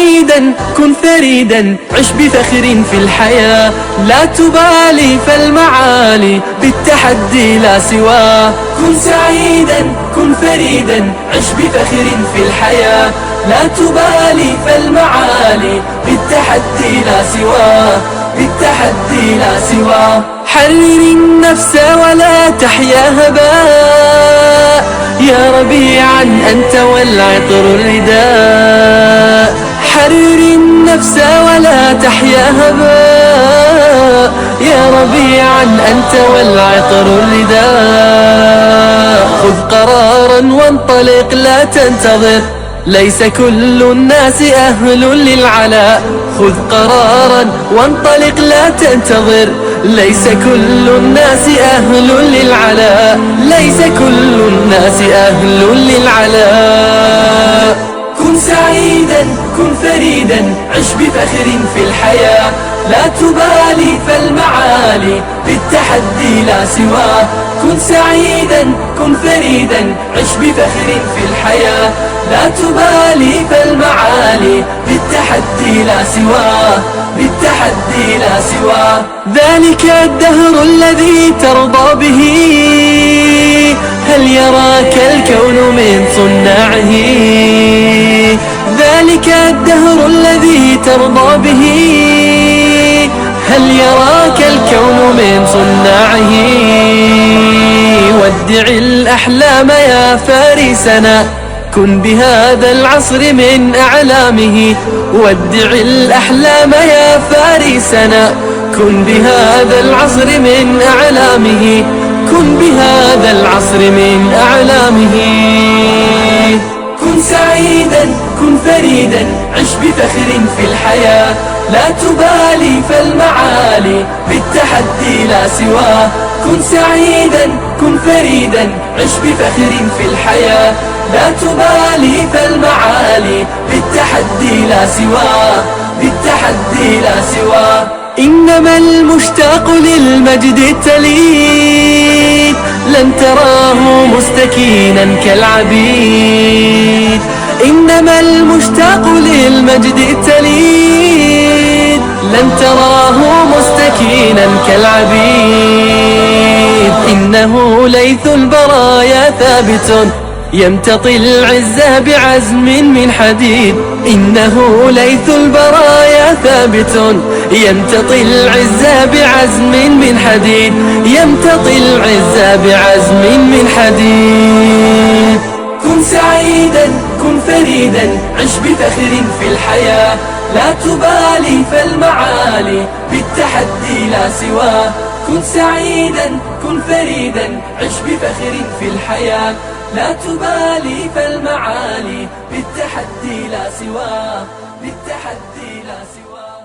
سعيدا كن فريدا عش بفخر في الحياة، لا تبالي فالمعالي بالتحدي لا سواه. كن سعيدا كن فريدا عش بفخر في الحياة، لا تبالي فالمعالي بالتحدي لا سواه، بالتحدي لا سواه. حرر النفس ولا تحيا هباء، يا ربيعا أنت والعطر الرداء. حرر النفس ولا تحيا هباء، يا ربيعا أنت والعطر الرداء. خذ قرارا وانطلق لا تنتظر، ليس كل الناس أهل للعلاء. خذ قرارا وانطلق لا تنتظر، ليس كل الناس أهل للعلاء، ليس كل الناس أهل للعلاء. كن سعيدا كن فريدا عش بفخر في الحياة، لا تبالي فالمعالي بالتحدي لا سواه. كن سعيدا كن فريدا عش بفخر في الحياة، لا تبالي فالمعالي بالتحدي لا سواه، بالتحدي لا سواه. ذلك الدهر الذي ترضى به، هل يراك الكون من صناعه؟ ذلك الدهر الذي ترضى به، هل يراك الكون من صناعه؟ ودع الأحلام يا فارسنا، كن بهذا العصر من أعلامه. ودع الأحلام يا فارسنا، كن بهذا العصر من أعلامه، كن بهذا العصر من أعلامه. كن سعيدا كن فريدا عش بفخر في الحياة، لا تبالي فالمعالي بالتحدي لا سواه. كن سعيدا كن فريدا عش بفخر في الحياة، لا تبالي فالمعالي بالتحدي لا سواه، بالتحدي لا سواه. إنما المشتاق للمجد التليد لن تراه مستكينا كالعبيد. إنما المشتاق للمجد التليد لن تراه مستكينا كالعبيد. إنه ليث البرايا ثابت يمتطي العز بعزم من حديد. إنه ليث البرايا ثابت يمتطي العز بعزم من حديد، يمتطي العز بعزم من حديد. كن سعيدا كن فريدا عش بفخر في الحياة، لا تبالي فالمعالي بالتحدي لا سواه. كن سعيدا كن فريدا عش بفخر في الحياة، لا تبالي فالمعالي بالتحدي لا سواه، بالتحدي لا سواه.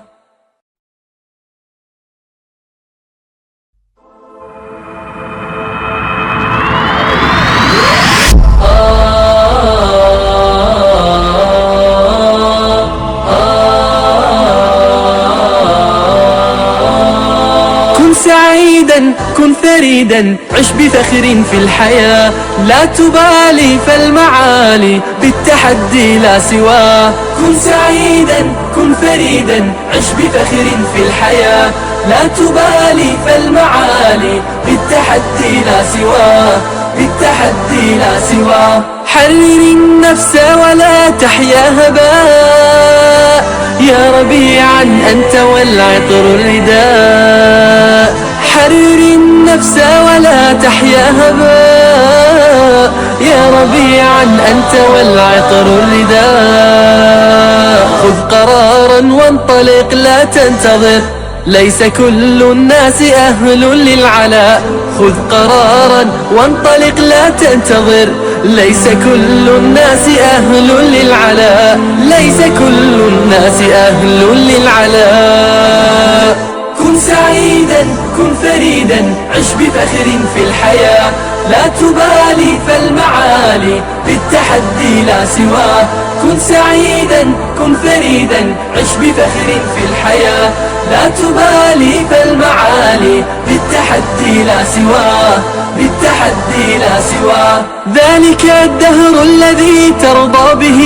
كن سعيدا كن فريدا عش بفخر في الحياة، لا تبالي فالمعالي بالتحدي لا سواه. كن سعيدا كن فريدا عش بفخر في الحياة، لا تبالي فالمعالي بالتحدي لا سواه، بالتحدي لا سواه. حرر النفس ولا تحيا هباء، يا ربيعا أنت والعطر الرداء. حرر النفس ولا تحيا هباء، يا ربيعا أنت والعطر الرداء. خذ قرارا وانطلق لا تنتظر، ليس كل الناس أهل للعلاء. خذ قرارا وانطلق لا تنتظر، ليس كل الناس أهل للعلاء، ليس كل الناس أهل للعلاء. كن سعيدا كن فريدا عش بفخر في الحياة، لا تبالي فالمعالي بالتحدي لا سواه. كن سعيدا كن فريدا عش بفخر في الحياة، لا تبالي فالمعالي بالتحدي لا سواه، بالتحدي لا سواه. ذلك الدهر الذي ترضى به،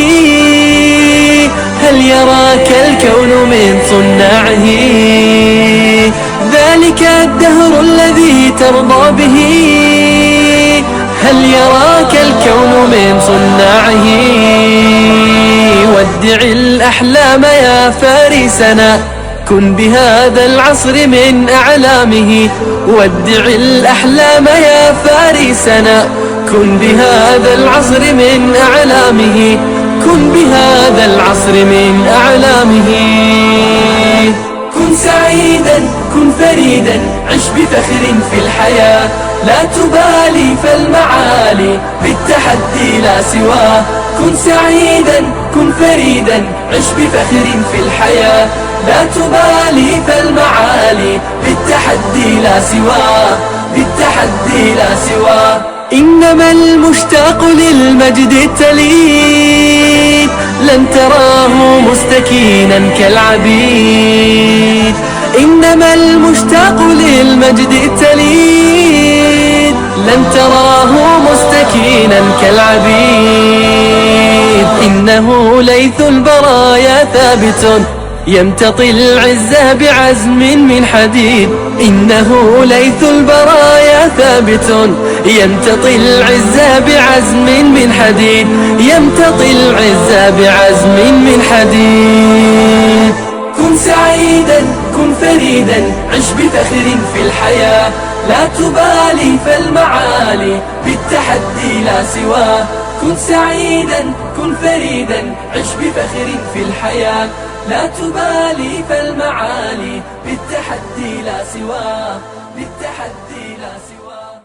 هل يراك الكون من صناعه. ذلك الدهر الذي ترضى به، هل يراك الكون من صناعه؟ ودع الأحلام يا فارسنا، كن بهذا العصر من أعلامه. ودع الأحلام يا فارسنا، كن بهذا العصر من أعلامه. كن بهذا العصر من أعلامه. كن سعيدا، كن فريدا، عش بفخر في الحياة، لا تبالي فالمعالي بالتحدي لا سواه. كن سعيدا، كن فريدا، عش بفخر في الحياة، لا تبالي فالمعالي بالتحدي لا سواه. بالتحدي لا سواه. إنما المشتاق للمجد التليد لن تراه مستكينا كالعبيد. إنما المشتاق للمجد التليد لن تراه مستكينا كالعبيد. إنه ليث البرايا ثابت يمتطي العز بعزم من حديد. إنه ليث البرايا ثابت يمتطي العز بعزم من حديد. يمتطي العز بعزم من حديد. كن سعيدا، كن فريدا، عش بفخر في الحياة، لا تبالي فالمعالي بالتحدي لا سواه. كن سعيدا، كن فريدا، عش بفخر في الحياة، لا تبالي فالمعالي بالتحدي لا سواه. بالتحدي لا سواه.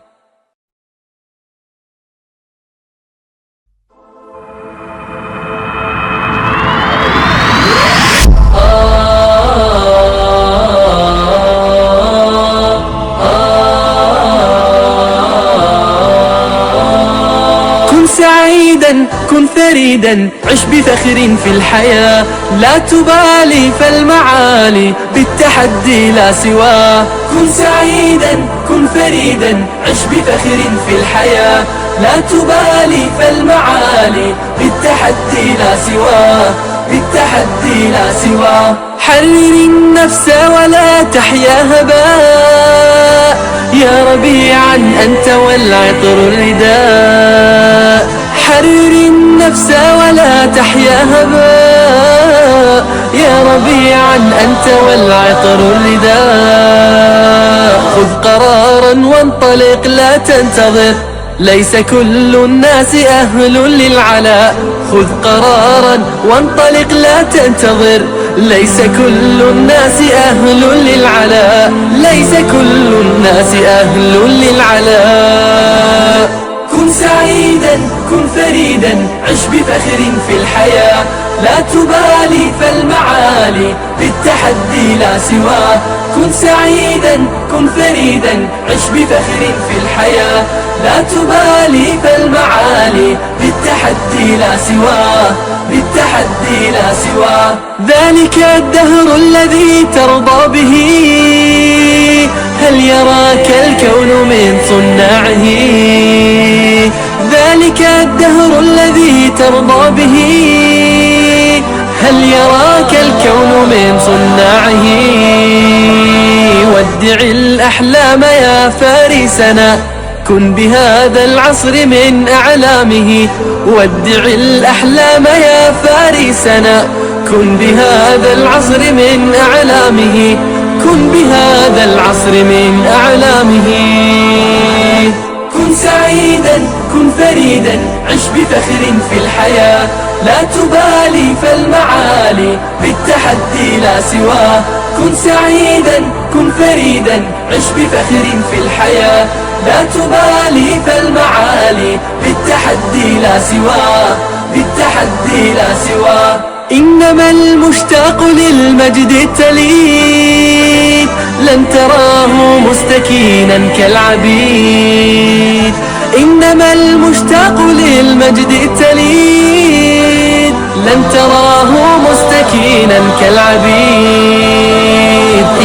كن سعيدا، كن فريدا، عش بفخر في الحياة، لا تبالي فالمعالي بالتحدي لا سواه. كن سعيدا، كن فريدا، عش بفخر في الحياة، لا تبالي فالمعالي بالتحدي لا سواه. بالتحدي لا سواه. حرر النفس ولا تحيا هباء، يا ربيعا أنت والعطر الرداء. حرر النفس ولا تحيا هباء، يا ربيعا أنت والعطر الرداء. خذ قرارا وانطلق لا تنتظر، ليس كل الناس أهل للعلاء. خذ قرارا وانطلق لا تنتظر، ليس كل الناس أهل للعلاء. ليس كل الناس أهل للعلاء. كن سعيدا، كن فريدا، عش بفخر في الحياة، لا تبالي فالمعالي بالتحدي لا سواه. كن سعيدا، كن فريدا، عش بفخر في الحياة، لا تبالي فالمعالي بالتحدي لا سواه. بالتحدي لا سواه. ذلك الدهر الذي ترضى به، هل يراك الكون من صناعه؟ ذلك الدهر الذي ترضى به، هل يراك الكون من صناعه؟ ودع الأحلام يا فارسنا، كن بهذا العصر من أعلامه. ودع الأحلام يا فارسنا، كن بهذا العصر من أعلامه. كن بهذا العصر من أعلامه. كن سعيدا، كن فريدا، عش بفخر في الحياة، لا تبالي فالمعالي بالتحدي لا سواه. كن سعيدا، كن فريدا، عش بفخر في الحياة، لا تبالي فالمعالي بالتحدي لا سواه. بالتحدي لا سواه. إنما المشتاق للمجد التليد لن تراه مستكينا كالعبيد. إنما المشتاق للمجد التليد لن تراه مستكينا كالعبيد.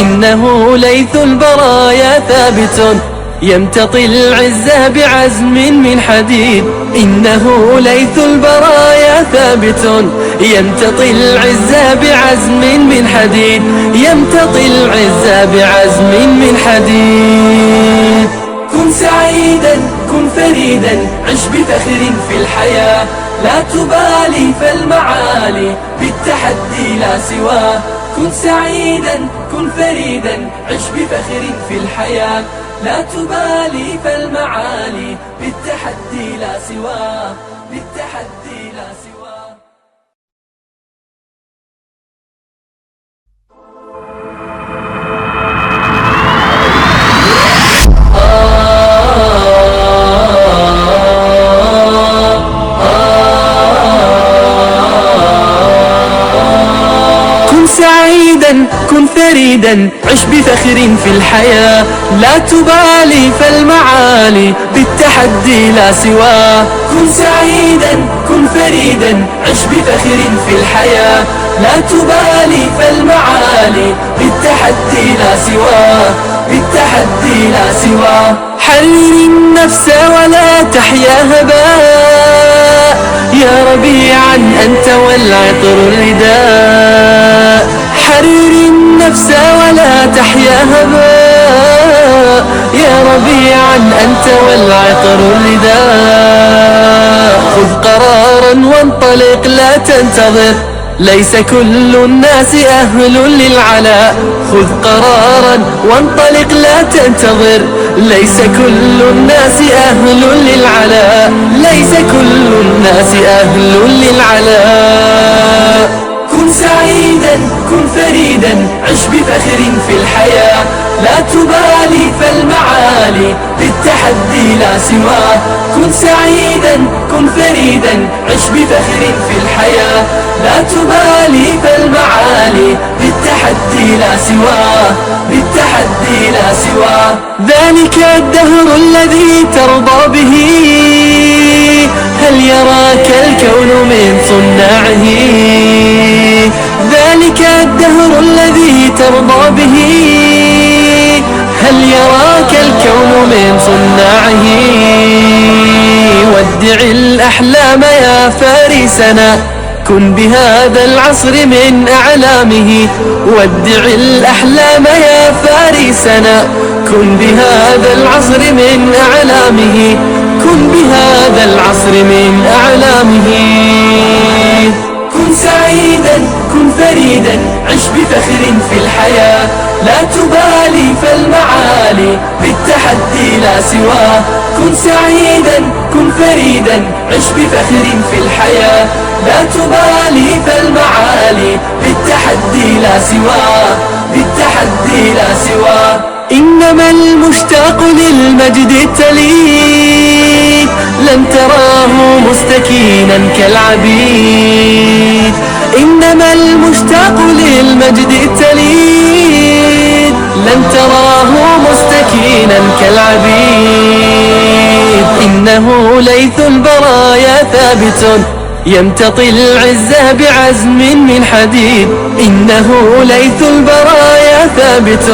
إنه ليث البرايا ثابت يمتطي العز بعزم من حديد. إنه ليث البرايا ثابت، يمتطي العز بعزم من حديد، يمتطي العز بعزم من حديد. كن سعيدا كن فريدا، عش بفخر في الحياة، لا تبالي فالمعالي بالتحدي لا سواه. كن سعيدا كن فريدا، عش بفخر في الحياة، لا تبالي فالمعالي بالتحدي لا سواه، بالتحدي لا سواه. كن سعيدا كن فريدا، عش بفخر في الحياة، لا تبالي فالمعالي بالتحدي لا سواه. كن سعيدا كن فريدا، عش بفخر في الحياة، لا تبالي فالمعالي بالتحدي لا سواه، بالتحدي لا سواه. حرر النفس ولا تحيا هباء، يا ربيعا أنت والعطر الرداء. حرر النفس ولا تحيا هباء، يا ربيعا أنت والعطر الرداء. خذ قرارا وانطلق لا تنتظر، ليس كل الناس أهل للعلاء. خذ قرارا وانطلق لا تنتظر، ليس كل الناس أهل للعلاء، ليس كل الناس أهل للعلاء. كن سعيدا كن فريدا، عش بفخر في الحياة، لا تبالي فالمعالي بالتحدي لا سواه. كن سعيدا كن فريدا، عش بفخر في الحياة، لا تبالي فالمعالي بالتحدي لا سواه، بالتحدي لا سواه. ذلك الدهر الذي ترضى به، هل يراك الكون من صناعه؟ ذلك الدهر الذي ترضى به، هل يراك الكون من صناعه؟ ودع الأحلام يا فارسنا، كن بهذا العصر من أعلامه. ودع الأحلام يا فارسنا، كن بهذا العصر من أعلامه، كن بهذا العصر من أعلامه. كن سعيدا كن فريدا، عش بفخر في الحياة، لا تبالي فالمعالي بالتحدي لا سواه. كن سعيدا كن فريدا، عش بفخر في الحياة، لا تبالي فالمعالي بالتحدي لا سواه، بالتحدي لا سواه. إنما المشتاق للمجد التليد، لن تراه مستكينا كالعبيد. إنما المشتاق للمجد التليد، لن تراه مستكينا كالعبيد. إنه ليث البرايا ثابت، يمتطي العز بعزم من حديد. إنه ليث البرايا ثابت،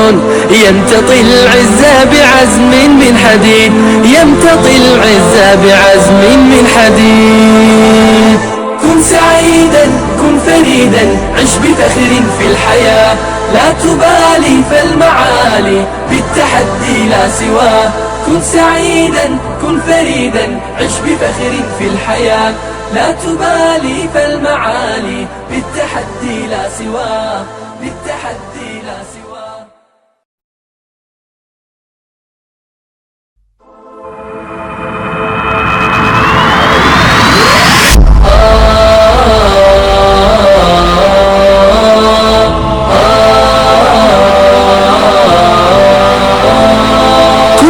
يمتطي العز بعزم من حديد، يمتطي العز بعزم من حديد. كن سعيدا كن فريدا، عش بفخر في الحياة، لا تبالي فالمعالي بالتحدي لا سواه. كن سعيدا كن فريدا، عش بفخر في الحياة، لا تبالي فالمعالي بالتحدي لا سواه، بالتحدي لا سواه.